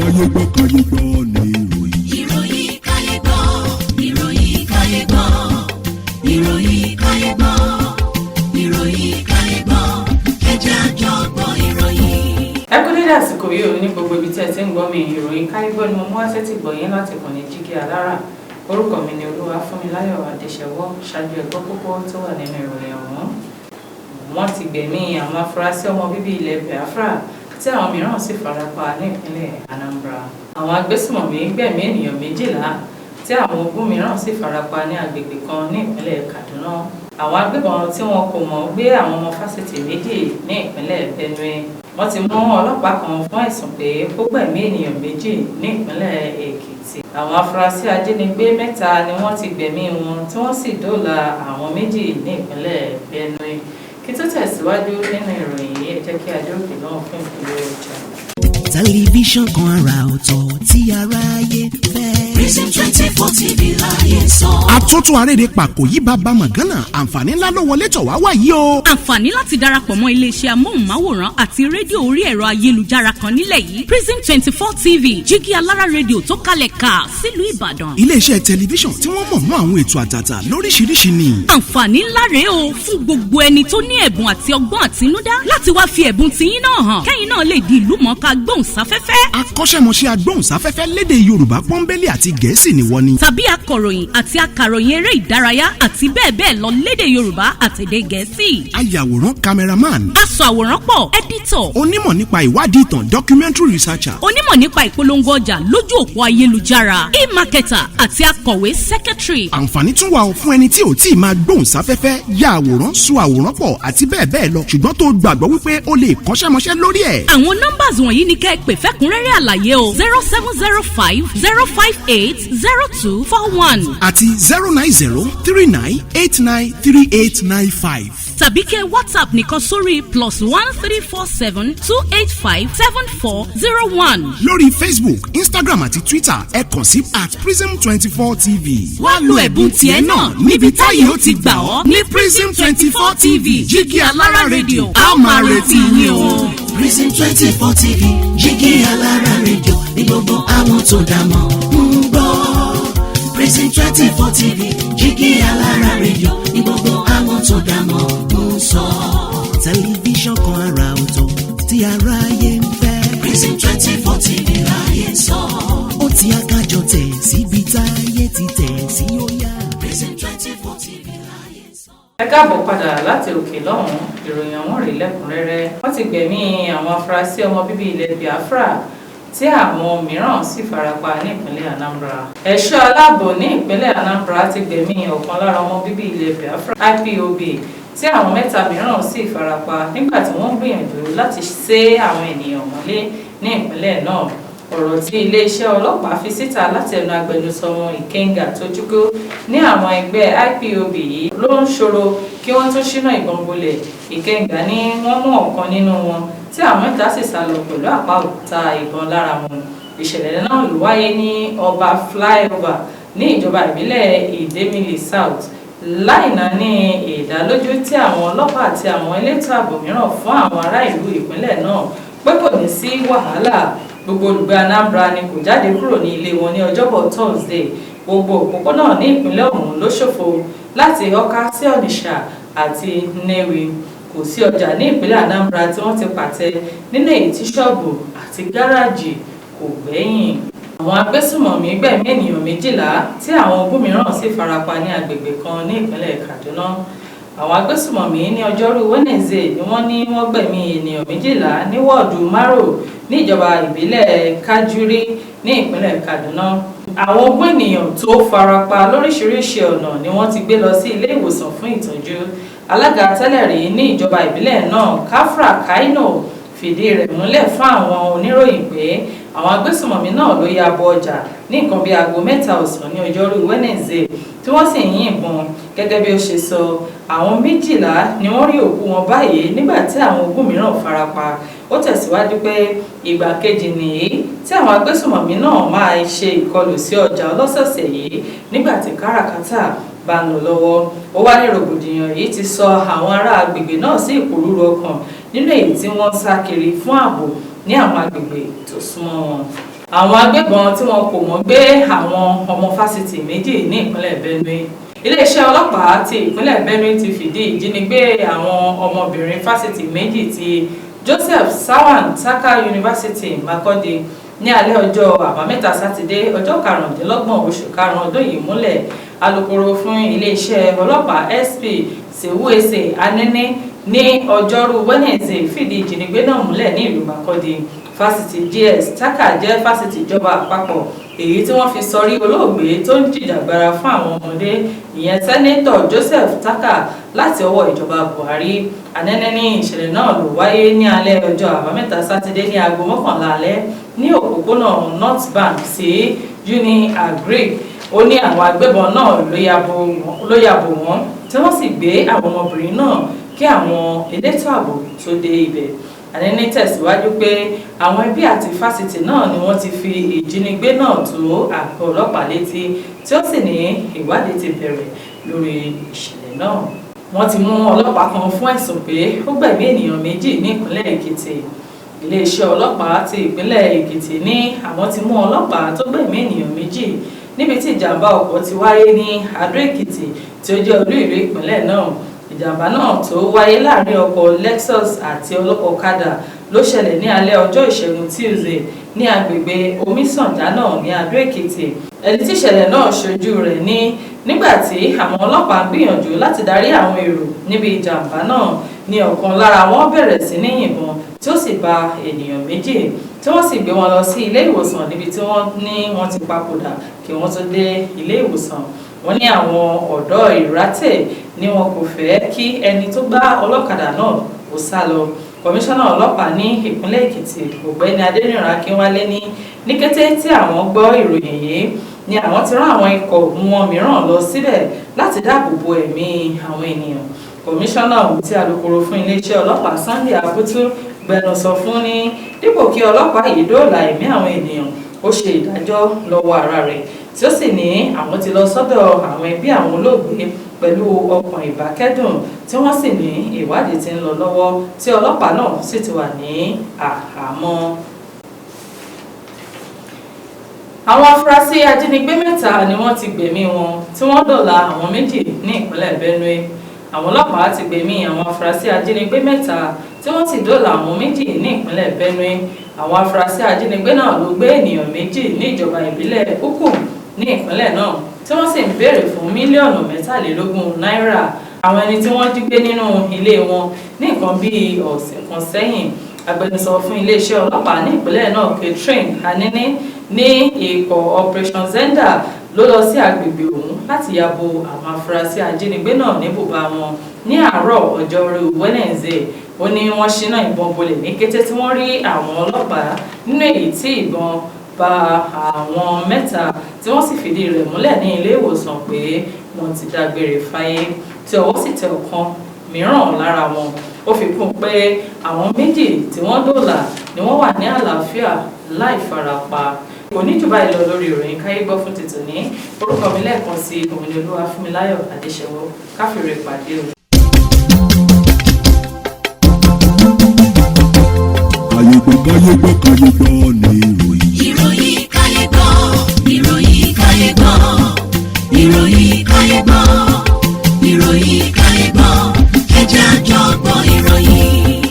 KAYEGBO ni ìròyìn KAYEGBO, ìròyìn KAYEGBO, ìròyìn KAYEGBO, ìròyìn KAYEGBO, ẹ jẹ́ a jọ gbọ́ ìròyìn. Ẹ kú dédé àsìkò yìí ò ní gbogbo ibi tí ẹ ti ń gbọ́ mi ìròyìn KAYEGBO ni mo mú wá sétí gbọ́ yín láti kàn ní jígí alára. Orúkọ mi ni Olúwafúnmiláyọ̀ Adéṣẹ́wọ́. Ṣáájú ẹ̀gbọ́ kókó tó wà nínú ìròyìn ọ̀hún. Wọ́n ti gbẹ̀mí àwọn afurasí ọmọ bíbí ilẹ̀ Biafra tí àwọn mìíràn sì farapa ní ìpínlẹ̀ Anambra. Àwọn agbésùmọ̀mí gbẹ̀mí ènìyàn 12 tí àwọn ogún mìíràn sì farapa ní agbègbè kan ní ìpínlẹ̀ Kaduna. Àwọn agbébọn tí wọn kò mọ̀ gbé àwọn ọmọ fásitì 2 ní ìpínlẹ̀ Benue. Wọ́n ti mú ọlọ́pàá kan fún ẹ̀sùn pé ó gbẹ̀mí ènìyàn 2 ní ìpínlẹ̀ Èkìtì. Àwọn afurasí ajínigbé 3 ni wọ́n ti gbẹ̀mí wọn tí wọ́n sì dóòlà àwọn 2 ní ìpínlẹ̀ Benue. Kí tó tẹ̀síwájú nínú ìròyìn yìí, ẹ jẹ́ kí adóòkè náà fún ìpínlẹ̀ ọjà. Tẹlifíṣàn kan àrà ọ̀tọ̀ tí aráyé fẹ́. Prison 24 TV láyé sọ. Àtótó arédè pàkó yí bàbá mọ̀gánà àǹfààní ńlá ló wọlé tọ̀ wá wáyé o. Àǹfààní láti darapọ̀ mọ́ iléeṣẹ́ amóhùnmáwòrán àti rédíò orí ẹ̀rọ ayélujára kan nílẹ̀ yìí. Prison 24 TV jígí alára rédíò tó kalẹ̀ ká sílùú Ìbàdàn. Iléeṣẹ́ tẹlifíṣàn tí wọ́n mọ̀ mọ́ àwọn ètò àtàtà lóríṣiríṣi ni. Àǹfààní ńlá rèé o fún gbogbo ẹni tó ní ẹ̀bùn àti ọgbọ́n àtinúdá láti wá fi ẹ̀bùn tiyín náà hàn. Kẹ́yìn náà lè di ìlú mọ̀ọ́ká gbóhùnsáfẹ́fẹ́. Akọ́ṣẹ́mọṣẹ́ agbóhùnsáfẹ́fẹ́ lédè Yorùbá pọ́nbélé àti Gẹ̀ẹ́sì ni wọ́n ní. Tàbí akọ̀ròyìn àti akàròyìn eré ìdárayá àti bẹ́ẹ̀ bẹ́ẹ̀ lọ lédè Yorùbá àtèdè Gẹ̀ẹ́sì. Ayàwòrán cameraman. Aṣàwòrán pọ̀ editor. Onímọ̀ nípa ìwádìí ìtàn documentary researcher. Onímọ̀ nípa ìpolongo ọjà lójú òpó ayélujára. E-marketer àti akọ̀wé secretary. Àǹfààní tún wà fún ẹni tí ò tí ì máa gbóhùnsáfẹ́fẹ́ ya àwòrán so àwòrán pọ̀ àti bẹ́ẹ̀ bẹ́ẹ̀ lọ ṣùgbọ́n tó gbàgbọ́ wípé o lè kọ́ṣẹ́mọṣẹ́ lórí ẹ̀. Àwọn numbers wọ̀nyí ni kẹ́ ẹ pè fẹ́kúnrẹ́rẹ́ àlàyé o 0705 058 0241 àti 09039893895. tàbí kẹ́ WhatsApp nìkan sórí +1347 285 7401. Lórí Facebook, Instagram àti Twitter ẹ kàn sí @prism24 TV. Wá lo ẹ̀bùn tiẹ̀ náà níbi táyé ó ti gbà ọ́ ní Prism 24 TV jígí alára rédíò. A máa retí yín o. Prison 24 TV jígí alára rédíò ní gbogbo àwọn tó dámọ̀ ń gbọ́. Prison 24 TV jígí alára rédíò ní gbogbo àwọn tó dámọ̀ ń sọ. Tẹlifíṣàn kan àrà ọ̀tọ̀ tí aráyé fẹ́. Prison 24 TV láyé sọ. Ó ti akájọ tẹ̀ síbi táyé ti tẹ̀ sí ó yá. Prison 24 TV láyé sọ. Ẹ káàbọ̀ padà láti òkè lọ́hùn-ún. Ìròyìn àwọn rèé lẹ́kùnrẹ́rẹ́. Wọ́n ti gbẹ̀mí àwọn afurasí ọmọ bíbí ilẹ̀ Biafra tí àwọn mìíràn sì farapa ní ìpínlẹ̀ Anambra. Ẹ̀ṣọ́ aláàbò ní ìpínlẹ̀ Anambra ti gbẹ̀mí ọ̀kan lára ọmọ bíbí ilẹ̀ Biafra IPOB tí àwọn 3 mìíràn sì farapa nígbà tí wọ́n gbìyànjú láti sé àwọn ènìyàn mọ́lé ní ìpínlẹ̀ náà. Ọ̀rọ̀ tí iléeṣẹ́ ọlọ́pàá fi síta láti ẹnu agbẹnusọ wọn Ikenga Tojukwu ní àwọn ẹgbẹ́ IPOB yìí ló ń ṣòro kí wọ́n tún ṣínà ìbọn bolẹ̀. Ikenga ní wọ́n mú ọ̀kan nínú wọn tí àwọn 3 sì sá lọ pẹ̀lú àpá òkúta ìbọn lára wọn. Ìṣẹ̀lẹ̀ náà ló wáyé ní Ọba Flyover ní ìjọba ìbílẹ̀ Idemili South láìná ní ìdálójú tí àwọn ọlọ́pàá àti àwọn elétò ààbò mìíràn fún àwọn ará ìlú ìpínlẹ̀ náà pé kò ní sí wàhálà. Gbogbo olùgbé Anambra ni kò jáde kúrò ní ilé wọn ní ọjọ́bọ̀ Thursday. Gbogbo òpópónà ní ìpínlẹ̀ ọ̀hún ló ṣòfò láti Ọ̀ká sí Onitsha àti Nnewi. Kò sí ọjà ní ìpínlẹ̀ Anambra tí wọ́n ti pàtẹ nínú èyí tí ṣọ́ọ̀bù àti gáràjì kò gbẹ́yìn. Àwọn agbésùmọ̀mí gbẹ̀mí ènìyàn 12 tí àwọn ogún mìíràn sì farapa ní agbègbè kan ní ìpínlẹ̀ Kaduna. Àwọn agbésùmọ̀mí ní ọjọ́rú Wednesday ni wọ́n ní wọ́n gbẹ̀mí ènìyàn 12 ní wọ́ọ̀dù Maro ní ìjọba ìbílẹ̀ Kajuri ní ìpínlẹ̀ Kaduna. Àwọn ogún ènìyàn tó farapa lóríṣiríṣi ọ̀nà ni wọ́n ti gbé lọ sí ilé ìwòsàn fún ìtọ́jú. Alága tẹ́lẹ̀ rí ní ìjọba ìbílẹ̀ náà Kafra Kaino fìdí rẹ̀ múlẹ̀ fún àwọn oníròyìn pé àwọn agbésùmọ̀mí náà ló ya bọ ọjà ní nǹkan bíi aago 3 ọ̀sán ní ọjọ́rú Wednesday tí wọ́n sì ń yìnbọn. Gẹ́gẹ́ bí ó ṣe sọ, àwọn 12 ni wọ́n rí òkú wọn báyìí nígbà tí àwọn ogún mìíràn farapa. Ó tẹ̀síwájú pé ìgbà kejì nìyí tí àwọn agbésùmọ̀mí náà máa ṣe ìkọlù sí ọjà ọlọ́sọ̀ọ̀sẹ̀ yìí nígbà tí káràkátà bá ń lọ lọ́wọ́. Ó wá ní rògbòdìyàn yìí ti sọ àwọn ará agbègbè náà sí ìpòrúru ọkàn nínú èyí tí wọ́n ń sá kiri fún ààbò ní àwọn agbègbè tó súnmọ́ wọn. àwọn agbébọn tí wọn kò mọ̀ gbé àwọn ọmọ fásitì méjì ní ìpínlẹ̀ Benue. Iléeṣẹ́ ọlọ́pàá ti ìpínlẹ̀ Benue ti fìdí ìjínigbé àwọn ọmọbìnrin fásitì méjì ti Joseph Sawan Taka University Makurdi ní alẹ́ ọjọ́ àbámẹ́ta sátidé ọjọ́ 25 oṣù karùn-ún ọdún yìí múlẹ̀. Alukoro fún iléeṣẹ́ ọlọ́pàá SP Sewuese Anene ní ọjọ́rú Wednesday fìdí ìjínigbé náà múlẹ̀ ní ìlú Makurdi. Fásitì GS Taka jẹ́ fásitì ìjọba àpapọ̀ èyí tí wọ́n fi sọrí olóògbé tó ń jìjàgbara fún àwọn ọmọdé ìyẹn sẹ́nẹ́tọ̀ Joseph Taka láti ọwọ́ ìjọba Buhari. Anene ní ìṣẹ̀lẹ̀ náà ló wáyé ní alẹ́ ọjọ́ àbámẹ́ta sátidé ní aago 11 alẹ́ ní òpópónà North Bank sí Uni Agric. Ó ní àwọn agbébọn náà ló yàbò wọ́n tí wọ́n sì gbé àwọn ọmọbìnrin náà kí àwọn elétò ààbò tó dé ibẹ̀. Anene tẹ̀síwájú pé àwọn ẹbí àti fásitì náà ni wọ́n ti fi ìjínigbé náà tó àgọ́ ọlọ́pàá létí tí ó sì ní ìwádìí ti bẹ̀rẹ̀ lórí ìṣẹ̀lẹ̀ náà. Wọ́n ti mú ọlọ́pàá kan fún ẹ̀sùn pé ó gbẹ̀mí ènìyàn méjì ní ìpínlẹ̀ Èkìtì. Iléeṣẹ́ ọlọ́pàá ti ìpínlẹ̀ Èkìtì ní àwọn ti mú ọlọ́pàá tó gbẹ̀mí ènìyàn méjì níbi tí ìjàmbá ọkọ̀ ti wáyé ní Adó Èkìtì tí ó jẹ́ olú ìlú ìpínlẹ̀ náà. Ìjàmbá náà tó wáyé láàrin ọkọ̀ Lexus àti ọ̀kadà ló ṣẹlẹ̀ ní alẹ́ ọjọ́ Ìṣẹ́gun Tuesday ní agbègbè Omisanjá náà ní Adó Èkìtì. Ẹni tí ìṣẹ̀lẹ̀ náà ṣojú rẹ̀ ní nígbà tí àwọn ọlọ́pàá ń gbìyànjú láti darí àwọn èrò níbi ìjàmbá náà ní ọ̀kan lára wọn bẹ̀rẹ̀ sí ní yìnbọn tí ó sì ba ènìyàn méjì tí wọ́n sì gbé wọn lọ sí ilé ìwòsàn níbi tí wọ́n ti papòdà kí wọ́n tó dé ilé ìwòsàn. Wọ́n ní àwọn ọ̀dọ́ ìrátẹ̀ ni wọn kò fẹ́ kí ẹni tó gbá ọlọ́kadà náà ó sá lọ. Kọmíṣánná ọlọ́pàá ní ìpínlẹ̀ Èkìtì Ọ̀gbẹ́ni Adéníran Akínwálé ní kété tí àwọn gbọ́ ìròyìn yìí ni àwọn ti rán àwọn ikọ̀ wọn mìíràn lọ síbẹ̀ láti dáàbò bo ẹ̀mí àwọn ènìyàn. Kọmíṣánná tí alukoro fún iléeṣẹ́ ọlọ́pàá Sunday Abutu gbẹnusọ fún ní dípò kí ọlọ́pàá yìí dóòlà ẹ̀mí àwọn ènìyàn ó ṣe ìdájọ́ lọ́wọ́ ara rẹ̀ tí ó sì ní àwọn ti lọ sọ́dọ̀ àwọn ẹbí àwọn olóògbé pẹ̀lú ọkàn ìbákẹ́dùn tí wọ́n sì ní ìwádìí tí ń lọ lọ́wọ́ tí ọlọ́pàá náà sì ti wà ní àhámọ́. Àwọn afurasí ajínigbé mẹ́ta ni wọ́n ti gbẹ̀mí wọn tí wọ́n dọ̀la àwọn méjì ní ìpínlẹ̀ Benue. Àwọn ọlọ́pàá ti gbẹ̀mí àwọn afurasí ajínigbé mẹ́ta tí wọ́n sì dọ̀la àwọn méjì ní ìpínlẹ̀ Benue. Àwọn afurasí ajínigbé náà ló gbé ènìyàn méjì ní ìjọba ìbílẹ̀ Ukum ní ìpínlẹ̀ náà tí wọ́n sì ń béèrè fún mílíọ̀nù 23 náírà. Àwọn ẹni tí wọ́n jí gbé nínú ilé wọn ní nǹkan bíi ọ̀sẹ̀ kan sẹ́yìn. Agbẹnusọ fún iléeṣẹ́ ọlọ́pàá ní ìpínlẹ̀ náà Catherine Hanini ní ikọ̀ Operation Zenda ló lọ sí agbègbè ọ̀hún láti yàbò àwọn afurasí ajínigbé náà ní bùbá wọn ní àárọ̀ ọjọ́rú Wednesday. Ó ní wọ́n ṣínà ìbọn bolẹ̀ ní kété tí wọ́n rí àwọn ọlọ́pàá nínú èyí tí ìbọn bá àwọn mẹ́ta tí wọ́n sì fìdí rẹ̀ múlẹ̀ ní ilé ìwòsàn pé wọ́n ti dágbére fáyé tí ọwọ́ sì tẹ ọ̀kan mìíràn lára wọn. Ó fi kún pé àwọn méjì tí wọ́n dóòlà ni wọ́n wà ní àlàáfíà láì farapa. Kò ní jù báyìí lọ lórí ìròyìn káyégbọ́ fún tòní. Orúkọ mi lẹ́ẹ̀kan sí Òmìnirolúwa Fúnmiláyọ̀ Adéṣẹ́wọ́. Káfíńrè pàdé o. Káyégbọ́ ni ìròyìn káyégbọ́, ìròyìn káyégbọ́, ìròyìn káyégbọ́, ìròyìn káyégbọ́.